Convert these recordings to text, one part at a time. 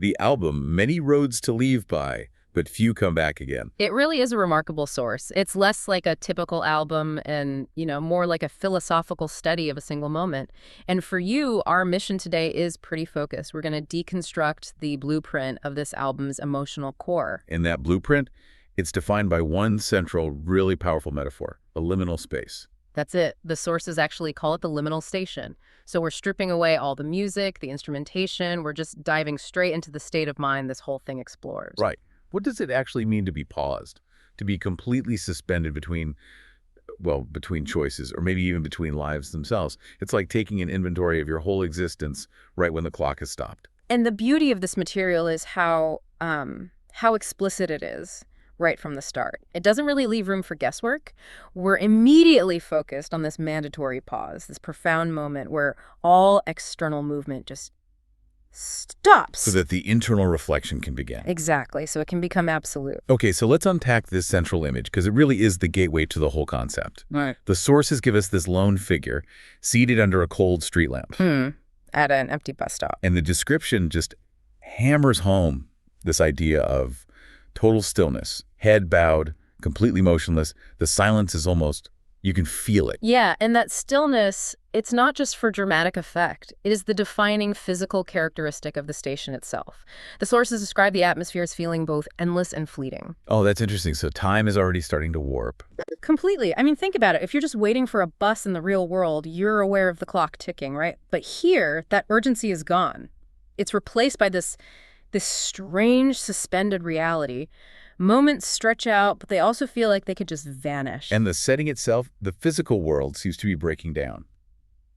The album, Many Roads to Leave By, but Few Come Back Again. It really is a remarkable source. It's less like a typical album and, more like a philosophical study of a single moment. And for you, our mission today is pretty focused. We're going to deconstruct the blueprint of this album's emotional core. In that blueprint, it's defined by one central, really powerful metaphor, a liminal space. That's it. The sources actually call it the liminal station. So we're stripping away all the music, the instrumentation. We're just diving straight into the state of mind this whole thing explores. Right. What does it actually mean to be paused? To be completely suspended between choices, or maybe even between lives themselves. It's like taking an inventory of your whole existence right when the clock has stopped. And the beauty of this material is how explicit it is right from the start. It doesn't really leave room for guesswork. We're immediately focused on this mandatory pause, this profound moment where all external movement just stops. So that the internal reflection can begin. Exactly, so it can become absolute. Okay, so let's unpack this central image, because it really is the gateway to the whole concept. Right. The sources give us this lone figure seated under a cold street lamp. At an empty bus stop. And the description just hammers home this idea of total stillness, head bowed, completely motionless. The silence is almost, you can feel it. Yeah, and that stillness, it's not just for dramatic effect. It is the defining physical characteristic of the station itself. The sources describe the atmosphere as feeling both endless and fleeting. Oh, that's interesting. So time is already starting to warp. Completely. I mean, think about it. If you're just waiting for a bus in the real world, you're aware of the clock ticking, right? But here, that urgency is gone. It's replaced by this strange suspended reality. Moments stretch out, but they also feel like they could just vanish. And the setting itself, the physical world, seems to be breaking down.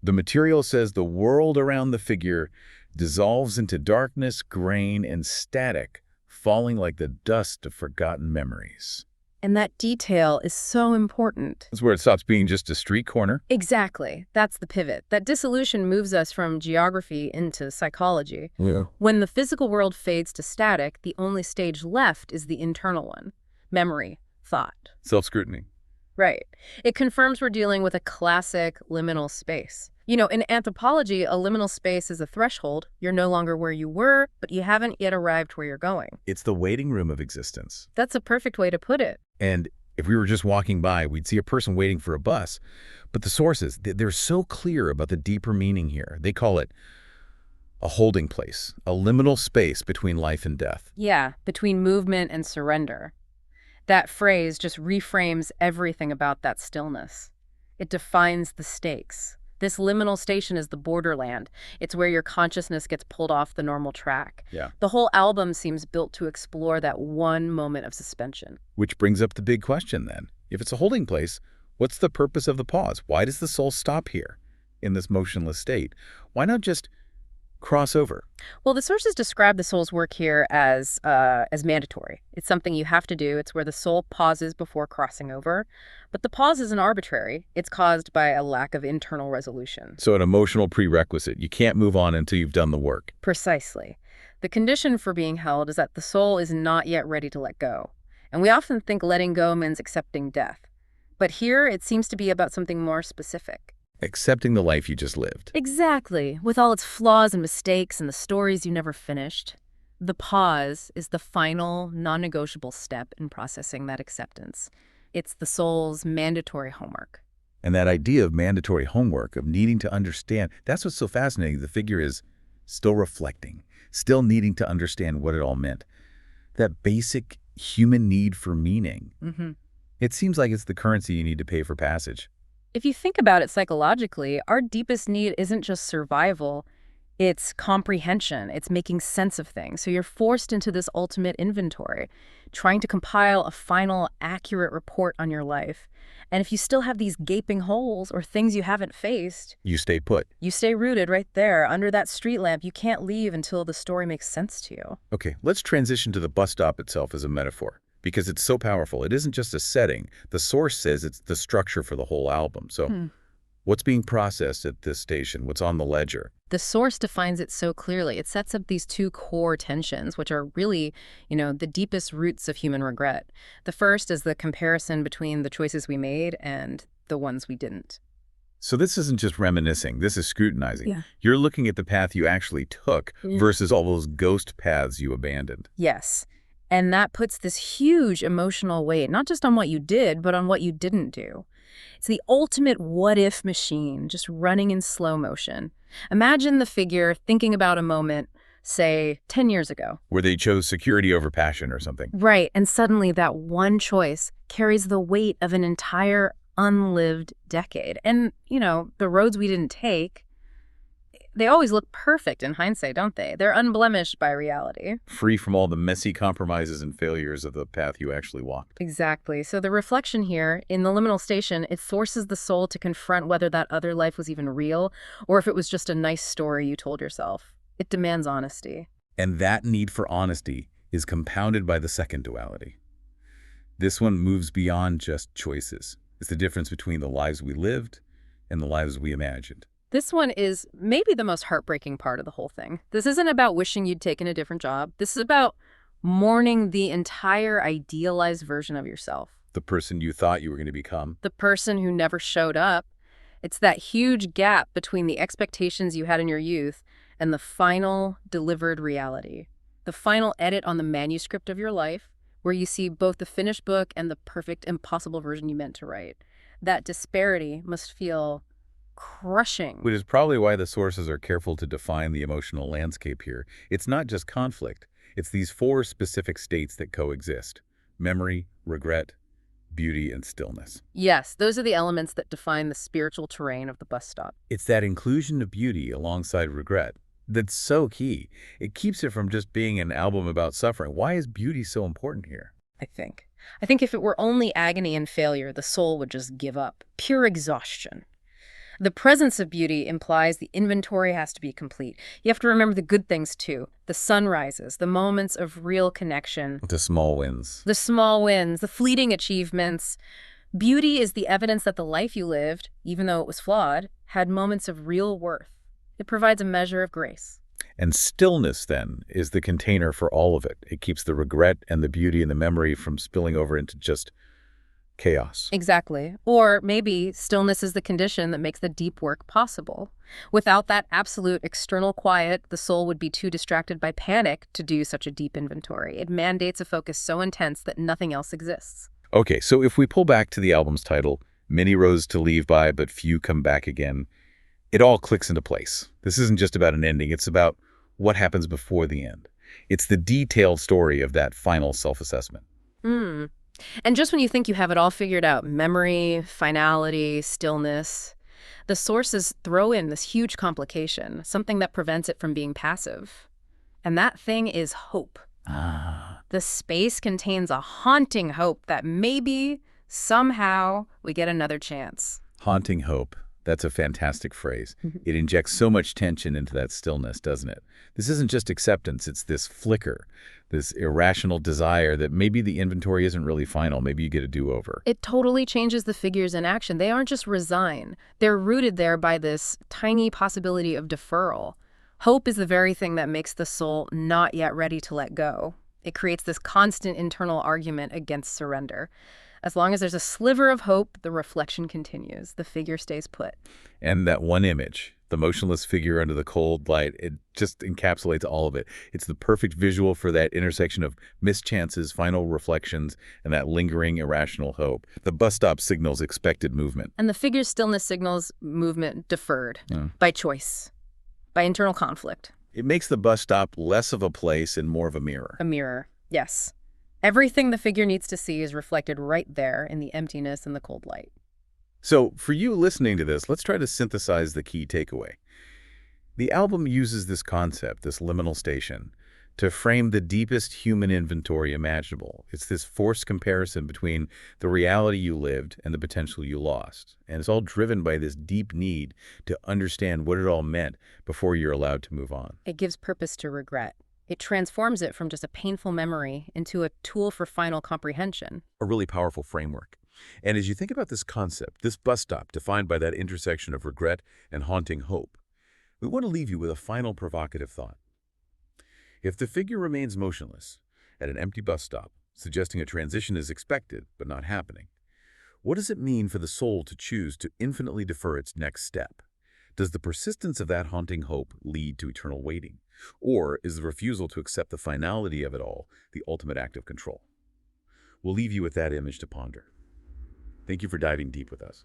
The material says the world around the figure dissolves into darkness, grain, and static, falling like the dust of forgotten memories. And that detail is so important. That's where it stops being just a street corner. Exactly. That's the pivot. That dissolution moves us from geography into psychology. Yeah. When the physical world fades to static, the only stage left is the internal one. Memory, thought. Self-scrutiny. Right. It confirms we're dealing with a classic liminal space. In anthropology, a liminal space is a threshold. You're no longer where you were, but you haven't yet arrived where you're going. It's the waiting room of existence. That's a perfect way to put it. And if we were just walking by, we'd see a person waiting for a bus. But the sources, they're so clear about the deeper meaning here. They call it a holding place, a liminal space between life and death. Yeah, between movement and surrender. That phrase just reframes everything about that stillness. It defines the stakes. This liminal station is the borderland. It's where your consciousness gets pulled off the normal track. Yeah. The whole album seems built to explore that one moment of suspension. Which brings up the big question then. If it's a holding place, what's the purpose of the pause? Why does the soul stop here in this motionless state? Why not just cross over? Well, the sources describe the soul's work here as mandatory. It's something you have to do. It's where the soul pauses before crossing over. But the pause isn't arbitrary. It's caused by a lack of internal resolution. So an emotional prerequisite. You can't move on until you've done the work. Precisely. The condition for being held is that the soul is not yet ready to let go. And we often think letting go means accepting death. But here, it seems to be about something more specific. Accepting the life you just lived. Exactly, with all its flaws and mistakes and the stories you never finished. The pause is the final, non-negotiable step in processing that acceptance. It's the soul's mandatory homework. And that idea of mandatory homework, of needing to understand, that's what's so fascinating. The figure is still reflecting, still needing to understand what it all meant. That basic human need for meaning. It seems like it's the currency you need to pay for passage. If you think about it psychologically, our deepest need isn't just survival, it's comprehension. It's making sense of things. So you're forced into this ultimate inventory, trying to compile a final, accurate report on your life. And if you still have these gaping holes or things you haven't faced, You stay put. you stay rooted right there under that street lamp. You can't leave until the story makes sense to you. Okay, let's transition to the bus stop itself as a metaphor, because it's so powerful. It isn't just a setting. The source says it's the structure for the whole album. So what's being processed at this station? What's on the ledger? The source defines it so clearly. It sets up these two core tensions, which are really, the deepest roots of human regret. The first is the comparison between the choices we made and the ones we didn't. So this isn't just reminiscing, this is scrutinizing. Yeah. You're looking at the path you actually took versus all those ghost paths you abandoned. Yes. And that puts this huge emotional weight, not just on what you did, but on what you didn't do. It's the ultimate what-if machine, just running in slow motion. Imagine the figure thinking about a moment, say, 10 years ago. Where they chose security over passion or something. Right, and suddenly that one choice carries the weight of an entire unlived decade. And, the roads we didn't take, they always look perfect in hindsight, don't they? They're unblemished by reality. Free from all the messy compromises and failures of the path you actually walked. Exactly. So the reflection here, in the liminal station, it forces the soul to confront whether that other life was even real or if it was just a nice story you told yourself. It demands honesty. And that need for honesty is compounded by the second duality. This one moves beyond just choices. It's the difference between the lives we lived and the lives we imagined. This one is maybe the most heartbreaking part of the whole thing. This isn't about wishing you'd taken a different job. This is about mourning the entire idealized version of yourself. The person you thought you were going to become. The person who never showed up. It's that huge gap between the expectations you had in your youth and the final delivered reality. The final edit on the manuscript of your life, where you see both the finished book and the perfect, impossible version you meant to write. That disparity must feel crushing. Which is probably why the sources are careful to define the emotional landscape here. It's not just conflict. It's these 4 specific states that coexist: memory, regret, beauty, and stillness. Yes, those are the elements that define the spiritual terrain of the bus stop. It's that inclusion of beauty alongside regret that's so key. It keeps it from just being an album about suffering. Why is beauty so important here? I think if it were only agony and failure, the soul would just give up. Pure exhaustion. The presence of beauty implies the inventory has to be complete. You have to remember the good things, too. The sunrises, the moments of real connection. The small wins. The small wins, the fleeting achievements. Beauty is the evidence that the life you lived, even though it was flawed, had moments of real worth. It provides a measure of grace. And stillness, then, is the container for all of it. It keeps the regret and the beauty and the memory from spilling over into just chaos. Exactly. Or maybe stillness is the condition that makes the deep work possible. Without that absolute external quiet, the soul would be too distracted by panic to do such a deep inventory. It mandates a focus so intense that nothing else exists. Okay, so if we pull back to the album's title, Many Roads to Leave By, But Few Come Back Again, it all clicks into place. This isn't just about an ending, it's about what happens before the end. It's the detailed story of that final self-assessment. And just when you think you have it all figured out, memory, finality, stillness, the sources throw in this huge complication, something that prevents it from being passive. And that thing is hope. The space contains a haunting hope that maybe, somehow, we get another chance. Haunting hope. That's a fantastic phrase. It injects so much tension into that stillness, doesn't it? This isn't just acceptance, it's this flicker, this irrational desire that maybe the inventory isn't really final, maybe you get a do-over. It totally changes the figures in action. They aren't just resign. They're rooted there by this tiny possibility of deferral. Hope is the very thing that makes the soul not yet ready to let go. It creates this constant internal argument against surrender. As long as there's a sliver of hope, the reflection continues. The figure stays put. And that one image, the motionless figure under the cold light, it just encapsulates all of it. It's the perfect visual for that intersection of missed chances, final reflections, and that lingering irrational hope. The bus stop signals expected movement. And the figure's stillness signals movement deferred by choice, by internal conflict. It makes the bus stop less of a place and more of a mirror. A mirror, yes. Everything the figure needs to see is reflected right there in the emptiness and the cold light. So, for you listening to this, let's try to synthesize the key takeaway. The album uses this concept, this liminal station, to frame the deepest human inventory imaginable. It's this forced comparison between the reality you lived and the potential you lost. And it's all driven by this deep need to understand what it all meant before you're allowed to move on. It gives purpose to regret. It transforms it from just a painful memory into a tool for final comprehension. A really powerful framework. And as you think about this concept, this bus stop defined by that intersection of regret and haunting hope, we want to leave you with a final provocative thought. If the figure remains motionless at an empty bus stop, suggesting a transition is expected but not happening, What does it mean for the soul to choose to infinitely defer its next step? Does the persistence of that haunting hope lead to eternal waiting? Or is the refusal to accept the finality of it all the ultimate act of control? We'll leave you with that image to ponder. Thank you for diving deep with us.